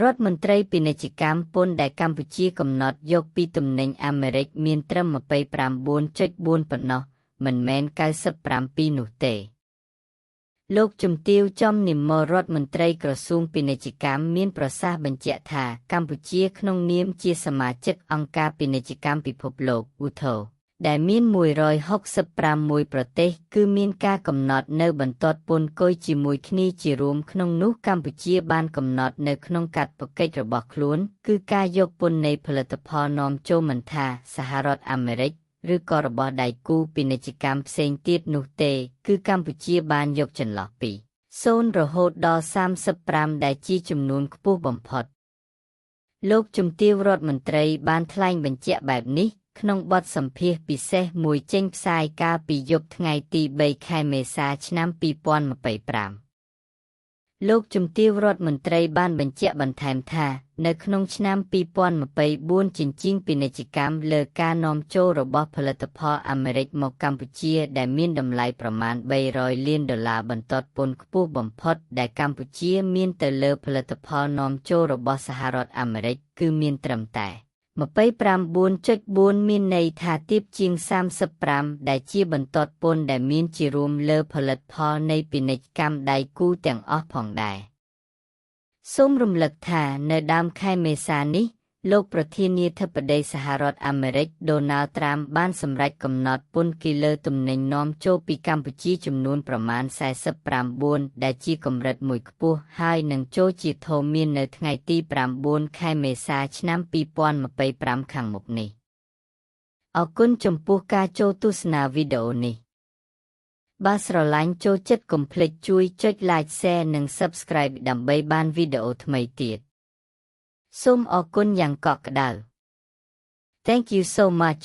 រដ្ឋមន្ត្រីពាណិជ្ជកម្មពន្ធដែលកម្ពុជាកំណត់យកពីទំនិញអាមេរិកមានត្រឹម 29.4 ប៉ុណ្ណោះ មិនមែន 97 នោះទេ លោកជំទាវ ចំនិមលរដ្ឋមន្ត្រីក្រសួងពាណិជ្ជកម្មមានប្រសាសន៍បញ្ជាក់ថាកម្ពុជាក្នុងនាមជាសមាជិកអង្គការពាណិជ្ជកម្មពិភពលោក WTO ដែលមាន 165 ប្រទេសគឺមានការកំណត់នៅបន្ទាត់ពន្ធគយជាមួយគ្នាជារួមក្នុងនោះកម្ពុជាបានកំណត់នៅក្នុងកាតព្វកិច្ចរបស់ខ្លួនគឺការយកពន្ធនៃផលិតផលនាំចូលមិនថាសហរដ្ឋអាមេរិកឬក៏របស់ដៃគូពាណិជ្ជកម្មផ្សេងទៀតនោះទេគឺកម្ពុជាបានយកចន្លោះពី0រហូតដល់35ដែលជាចំនួនខ្ពស់បំផុតលោកជំទាវរដ្ឋមន្ត្រីបានថ្លែងបញ្ជាក់បែបនេះក្នុងបទសម្ភាសន៍ពិសេសមួយចេញផ្សាយកាលពីយប់ថ្ងៃទី3ខែមេសាឆ្នាំ2025លោកជំទាវរដ្ឋមន្ត្រីបានបញ្ជាក់បន្ថែមថានៅក្នុងឆ្នាំ2024ចិញ្ចៀងពាណិជ្ជកម្មលើការនាំចូលរបស់ផលិតផលអាមេរិកមកកម្ពុជាដែលមានតម្លៃប្រមាណ$300 លានបន្ទាត់ពន្ធខ្ពស់បំផុតដែលកម្ពុជាមានទៅលើផលិតផលនាំចូលរបស់សហរដ្ឋអាមេរិកគឺមានត្រឹមតែ 29.4 មានន័យថាទាបជាង35ដែលជាបន្ទាត់ពន្ធដែលមានជារួមលើផលិតផលនៃពាណិជ្ជកម្មដៃគូទាំងអស់ផងដែរសូមរំលឹកថានៅដើមខែមេសានេះលោកប្រធានាធិបតីសហរដ្ឋអាមេរិកដូណាល់ត្រាំបានសម្រេចកំណត់ពន្ធគីលើទំនិញនាំចូលពីកម្ពុជាចំនួនប្រមាណ49ដែលជាកម្រិតមួយខ្ពស់ហើយនឹងចូលជាធំមាននៅថ្ងៃទី9ខែមេសាឆ្នាំ2025ខាងមុខនេះអរគុណចំពោះការចូលទស្សនាវីដេអូនេះបើស្រឡាញ់ចូលចិត្តកុំភ្លេចជួយចុច Like Share និង Subscribe ដើម្បីបានវីដេអូថ្មីទៀតសូមអរគុណយ៉ាងកក់ក្ដៅ Thank you so much